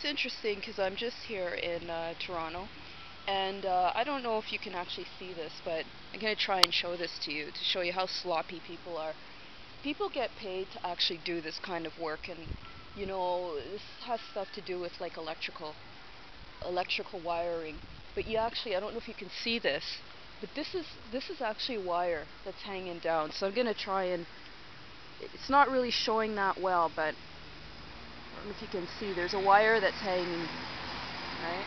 It's interesting because I'm just here in Toronto, and I don't know if you can actually see this, but I'm going to try and show this to you to show you how sloppy people are. People get paid to actually do this kind of work, and this has stuff to do with like electrical wiring. But you actually, I don't know if you can see this, but this is actually wire that's hanging down. So I'm going to try and it's not really showing that well, but I don't know if you can see, there's a wire that's hanging, right?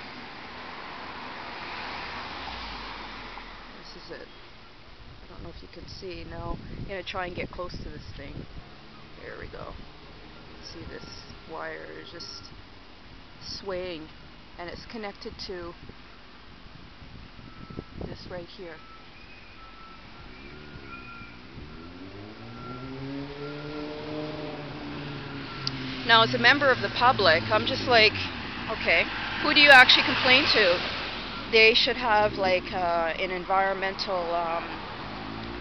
This is it. I don't know if you can see. No, I'm going to try and get close to this thing. There we go. See, this wire is just swaying, and it's connected to this right here. Now, as a member of the public, I'm just like, okay, who do you actually complain to? They should have like an environmental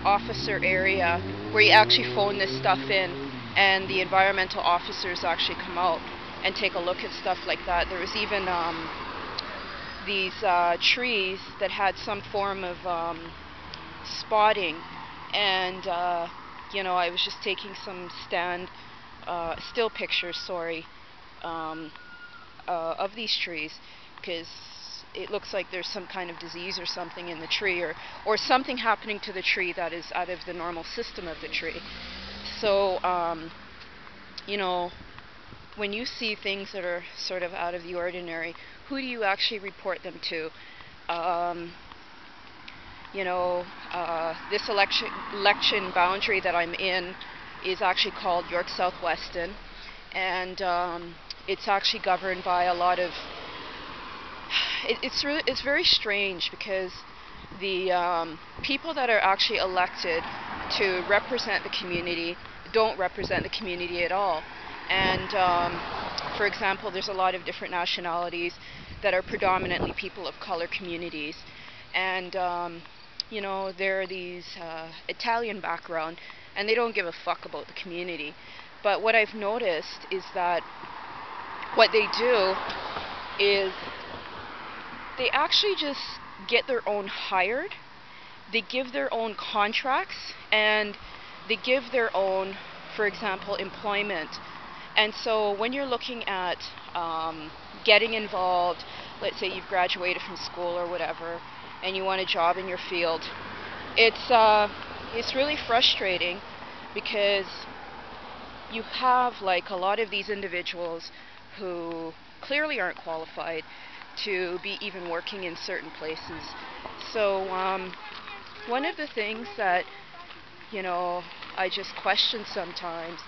officer area where you actually phone this stuff in, and the environmental officers actually come out and take a look at stuff like that. There was even these trees that had some form of spotting, and I was just taking some still pictures, of these trees, because it looks like there's some kind of disease or something in the tree, or something happening to the tree that is out of the normal system of the tree. So, when you see things that are sort of out of the ordinary, who do you actually report them to? This election boundary that I'm in is actually called York South Weston, and it's actually governed by a lot of. It's very strange because the people that are actually elected to represent the community don't represent the community at all. And for example, there's a lot of different nationalities that are predominantly people of color communities, and there are these Italian background, and they don't give a fuck about the community. But what I've noticed is that what they do is they actually just get their own hired, they give their own contracts, and they give their own, for example, employment. And so when you're looking at getting involved, let's say you've graduated from school or whatever, and you want a job in your field, it's really frustrating because you have like a lot of these individuals who clearly aren't qualified to be even working in certain places. So one of the things that I just question sometimes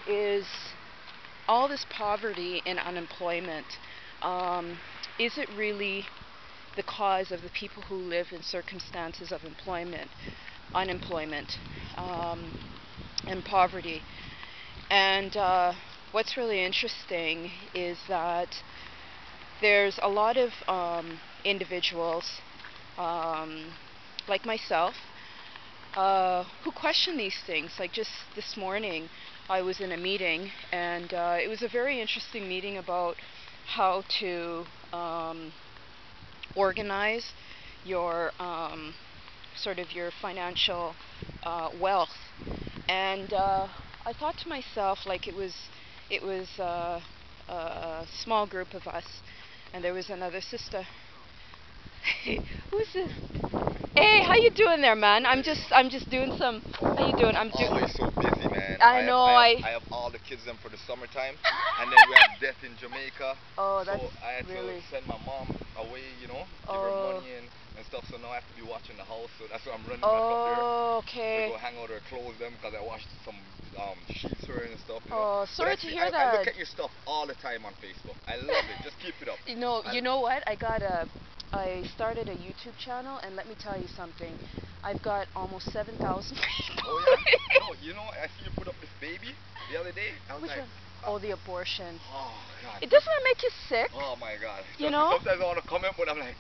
is all this poverty and unemployment. Is it really the cause of the people who live in circumstances of unemployment, and poverty? And what's really interesting is that there's a lot of individuals like myself who question these things. Like just this morning, I was in a meeting, and it was a very interesting meeting about how to organize your sort of your financial wealth. And I thought to myself, like it was a small group of us, and there was another sister. Who's this? Hey, how you doing there, man? I'm just doing some. How you doing? Always so busy, man. I know. I have all the kids them for the summertime, and then we have death in Jamaica. Oh, that's so I had really. to send my mom away, give her money and stuff. So now I have to be watching the house. So that's why I'm running back up there. Oh, okay. To go hang out her clothes them because I washed some sheets for her and stuff. Oh, sorry to hear that. I look at your stuff all the time on Facebook. I love it. Just keep it up. You know what? I started a YouTube channel, and let me tell you something. I've got almost 7,000 people. Oh yeah? No, I see you put up this baby the other day. I was Which like, one? Oh, the abortion. Oh God. Doesn't that make you sick? Oh my God. Sometimes I want to comment, but I'm like,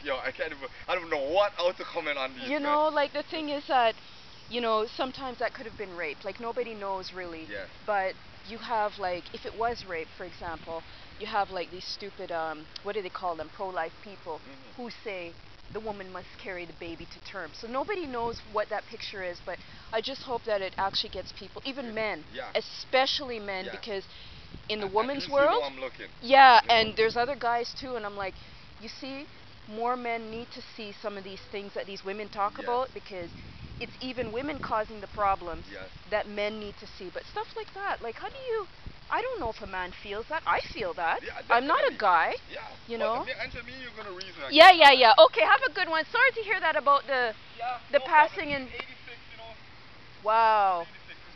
I don't know how to comment on these. Like the thing is that, sometimes that could have been rape. Like nobody knows really. Yeah. But you have like, if it was rape, for example, you have like these stupid, what do they call them, pro-life people who say the woman must carry the baby to term. So nobody knows what that picture is, but I just hope that it actually gets people, even men, especially men, because in the woman's world, and there's other guys too, and I'm like, you see, more men need to see some of these things that these women talk about, because it's even women causing the problems that men need to see. But stuff like that, like, how do you, I don't know if a man feels that. I feel that. I'm not a guy, you know. Okay, have a good one. Sorry to hear that about the passing in. Wow.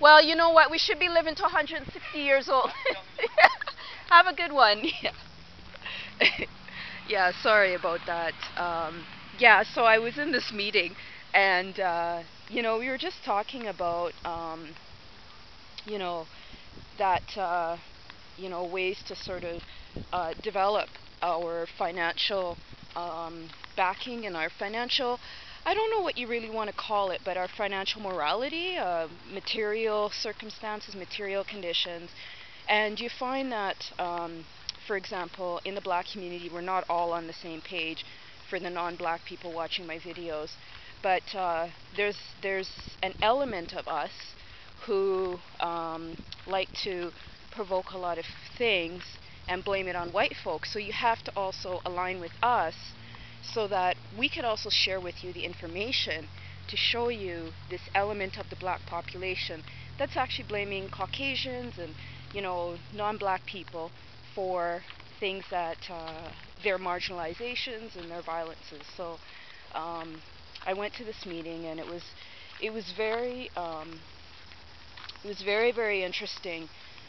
Well, you know what? We should be living to 160 years old. Have a good one. Yeah, sorry about that. Yeah, so I was in this meeting, and you know, we were just talking about you know, that you know, ways to sort of develop our financial backing and our financial, I don't know what you really want to call it, but our financial morality, material circumstances, material conditions. And you find that, for example, in the black community, we're not all on the same page for the non-black people watching my videos. But there's an element of us who like to provoke a lot of things and blame it on white folks. So you have to also align with us so that we could also share with you the information to show you this element of the black population that's actually blaming Caucasians and, you know, non-black people for things that their marginalizations and their violences. So I went to this meeting, and it was very very interesting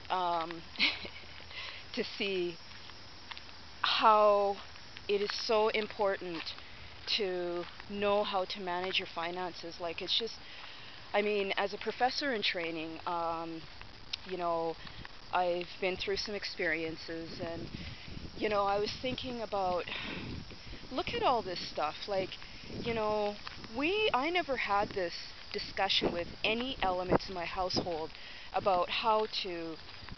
to see how it is so important to know how to manage your finances. Like, it's just, I mean, as a professor in training, you know, I've been through some experiences, and, you know, I was thinking about, look at all this stuff. Like, you know, I never had this discussion with any elements in my household about how to,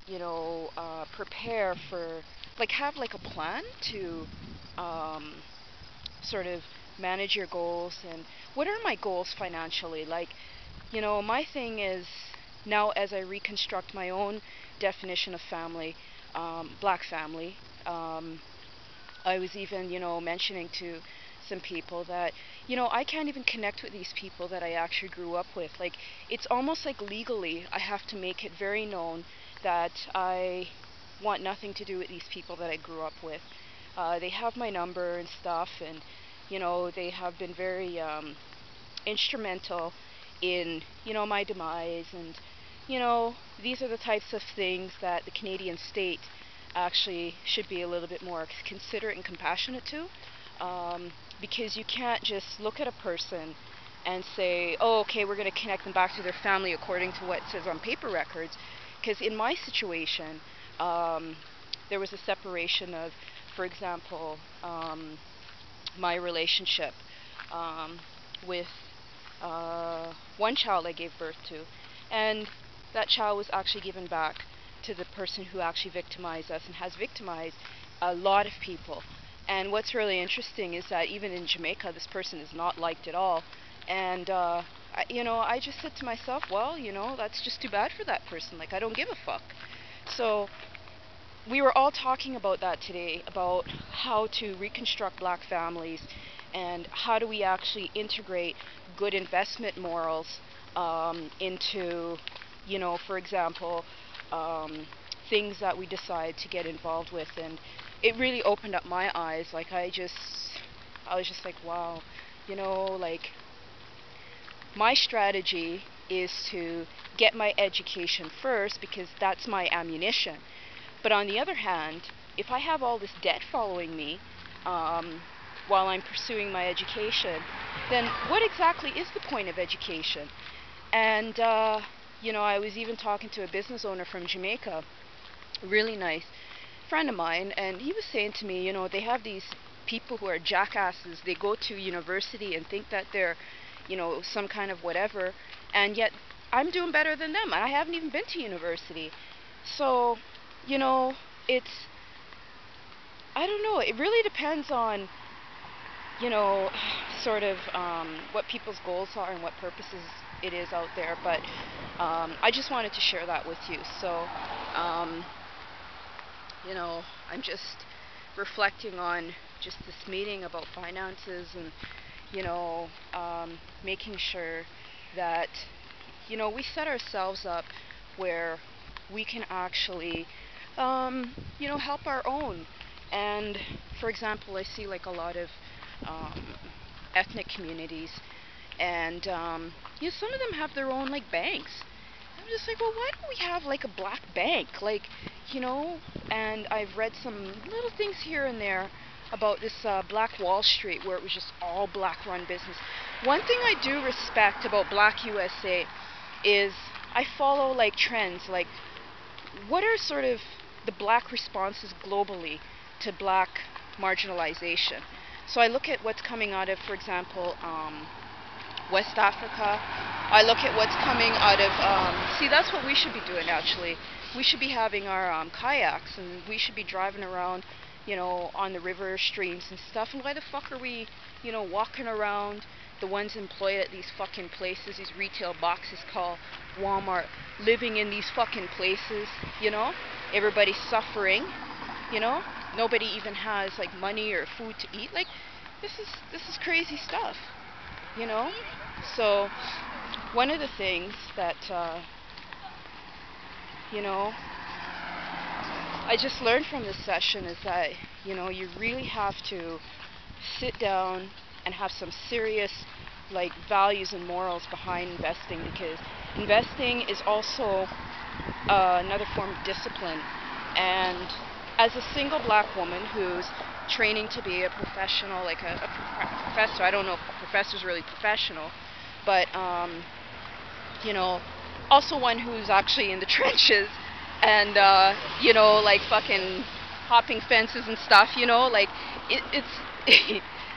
you know, prepare for, like, have like a plan to sort of manage your goals. And what are my goals financially? Like, you know, my thing is, now as I reconstruct my own definition of family, black family, I was even, you know, mentioning to some people that, you know, I can't even connect with these people that I actually grew up with. Like, it's almost like legally I have to make it very known that I want nothing to do with these people that I grew up with. They have my number and stuff, and, you know, they have been very instrumental in, you know, my demise. And, you know, these are the types of things that the Canadian state actually should be a little bit more considerate and compassionate to, because you can't just look at a person and say, oh, okay, we're going to connect them back to their family according to what it says on paper records. Because in my situation, there was a separation of, for example, my relationship with one child I gave birth to, and that child was actually given back to the person who actually victimized us and has victimized a lot of people. And what's really interesting is that even in Jamaica, this person is not liked at all. And you know, I just said to myself, well, you know, that's just too bad for that person. Like, I don't give a fuck. So we were all talking about that today, about how to reconstruct black families and how do we actually integrate good investment morals into, you know, for example, things that we decide to get involved with. And it really opened up my eyes. Like, I was just like, wow, you know, like, my strategy is to get my education first because that's my ammunition. But on the other hand, if I have all this debt following me while I'm pursuing my education, then what exactly is the point of education? And, you know, I was even talking to a business owner from Jamaica, a really nice friend of mine, and he was saying to me, you know, they have these people who are jackasses. They go to university and think that they're, you know, some kind of whatever, and yet I'm doing better than them. I haven't even been to university. So, you know, it's I don't know. It really depends on, you know, sort of what people's goals are and what purposes it is out there. But I just wanted to share that with you. So, you know, I'm just reflecting on just this meeting about finances and, you know, making sure that, you know, we set ourselves up where we can actually, you know, help our own. And for example, I see like a lot of ethnic communities, and you know, some of them have their own like banks. I'm just like, well, why don't we have like a black bank, like, you know? And I've read some little things here and there about this Black Wall Street, where it was just all black-run business. One thing I do respect about Black USA is I follow like trends, like what are sort of the black responses globally to black marginalization. So I look at what's coming out of, for example, West Africa. I look at what's coming out of, see, that's what we should be doing actually. We should be having our kayaks, and we should be driving around, you know, on the river streams and stuff. And why the fuck are we, you know, walking around, the ones employed at these fucking places, these retail boxes called Walmart, living in these fucking places, you know? Everybody's suffering, you know? Nobody even has like money or food to eat. Like, this is crazy stuff, you know? So one of the things that you know, I just learned from this session is that, you know, you really have to sit down and have some serious like values and morals behind investing, because investing is also another form of discipline. And as a single black woman who's training to be a professional, like a professor, I don't know if a professor's really professional, but you know, also one who's actually in the trenches and you know, like fucking hopping fences and stuff, you know, like it's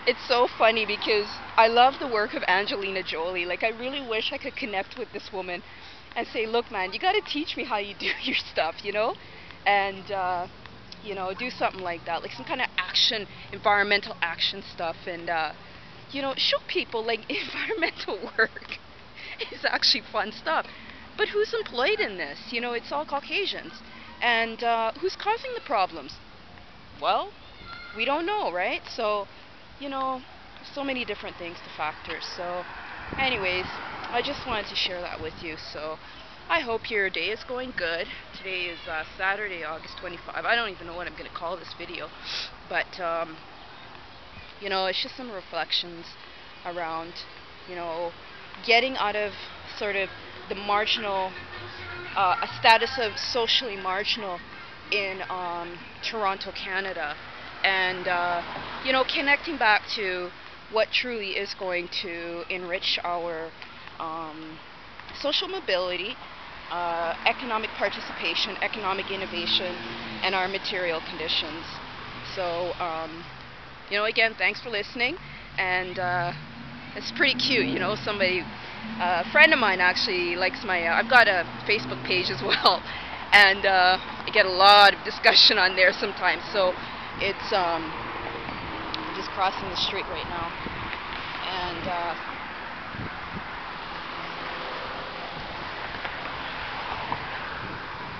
it's so funny because I love the work of Angelina Jolie. Like, I really wish I could connect with this woman and say, look man, you got to teach me how you do your stuff, you know, and you know, do something like that, like some kind of action, environmental action stuff, and you know, show people like environmental work is actually fun stuff. But who's employed in this? You know, it's all Caucasians. And who's causing the problems? Well, we don't know, right? So, you know, so many different things to factor. So, anyways, I just wanted to share that with you. So, I hope your day is going good. Today is Saturday, August 25. I don't even know what I'm going to call this video. But, you know, it's just some reflections around, you know, getting out of sort of the marginal, a status of socially marginal in Toronto, Canada, and you know, connecting back to what truly is going to enrich our social mobility, economic participation, economic innovation, and our material conditions. So, you know, again, thanks for listening, and it's pretty cute, you know, somebody, a friend of mine actually likes my, I've got a Facebook page as well, and I get a lot of discussion on there sometimes, so it's, I'm just crossing the street right now, and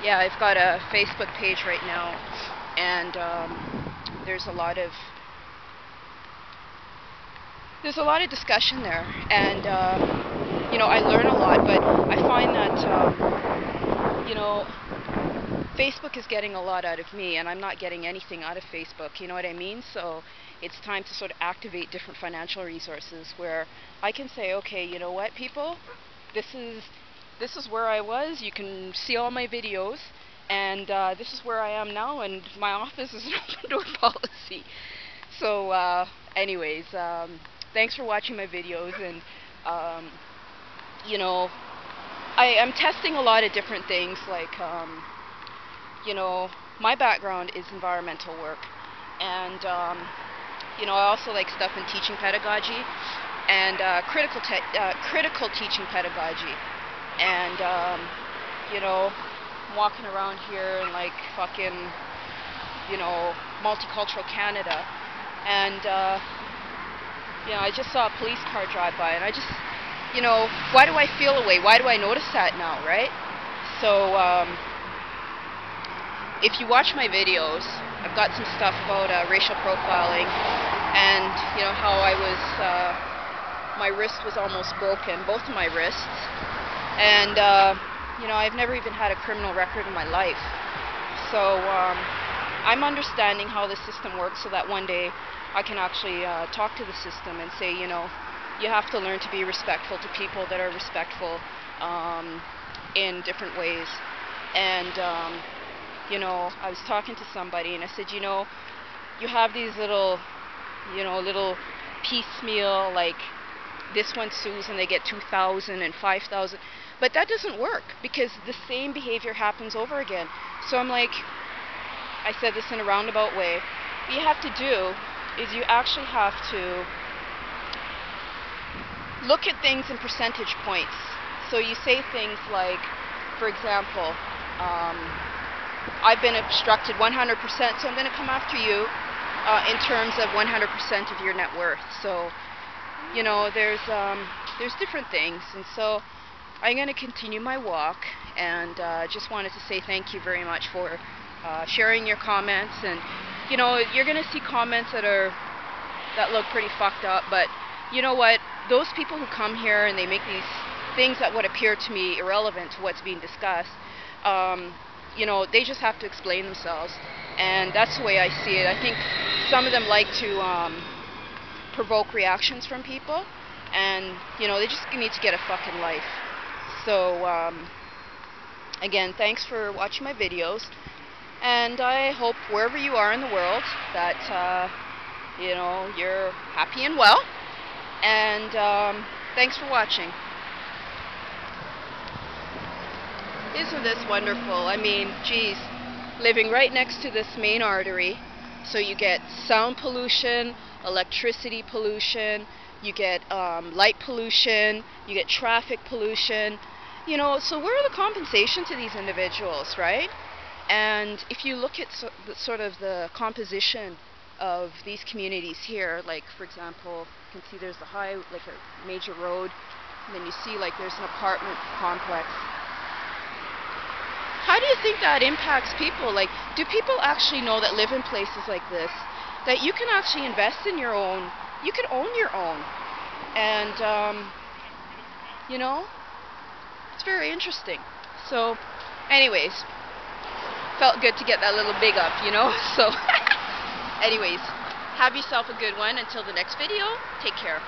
yeah, I've got a Facebook page right now, and there's a lot of discussion there, and you know, I learn a lot, but I find that you know, Facebook is getting a lot out of me, and I'm not getting anything out of Facebook, you know what I mean? So it's time to sort of activate different financial resources where I can say, okay, you know what, people, this is where I was, you can see all my videos, and this is where I am now, and my office is an open door policy. So anyways, thanks for watching my videos, and you know, I'm testing a lot of different things, like you know, my background is environmental work, and you know, I also like stuff in teaching pedagogy and critical teaching pedagogy, and you know, I'm walking around here and like fucking, you know, multicultural Canada, and I just saw a police car drive by, and I just, why do I feel a way? Why do I notice that now, right? So if you watch my videos, I've got some stuff about racial profiling, and how I was, my wrist was almost broken, both of my wrists, and I've never even had a criminal record in my life. So I'm understanding how the system works, so that one day I can actually talk to the system and say, you have to learn to be respectful to people that are respectful in different ways. And I was talking to somebody, and I said, you have these little piecemeal, like this one sues and they get 2,000 and 5,000, but that doesn't work because the same behavior happens over again. So I'm like, I said this in a roundabout way, what you have to do is you actually have to look at things in percentage points. So you say things like, for example, I've been obstructed 100%, so I'm going to come after you in terms of 100% of your net worth. So, there's different things, and so I'm going to continue my walk, and just wanted to say thank you very much for sharing your comments. And you're going to see comments that look pretty fucked up, but you know what? Those people who come here and they make these things that would appear to me irrelevant to what's being discussed, they just have to explain themselves, and that's the way I see it. I think some of them like to provoke reactions from people, and they just need to get a fucking life. So again, thanks for watching my videos, and I hope wherever you are in the world that you're happy and well, and thanks for watching. Isn't this wonderful? I mean, geez, living right next to this main artery, so you get sound pollution, electricity pollution, you get light pollution, you get traffic pollution, so where are the compensation to these individuals, right? And if you look at sort of the composition of these communities here, like for example, you can see there's like a major road, and then you see like there's an apartment complex. How do you think that impacts people? Like, do people actually know that live in places like this, that you can actually invest in your own, you can own your own, and it's very interesting. So anyways, felt good to get that little big up, so anyways, have yourself a good one. Until the next video, take care.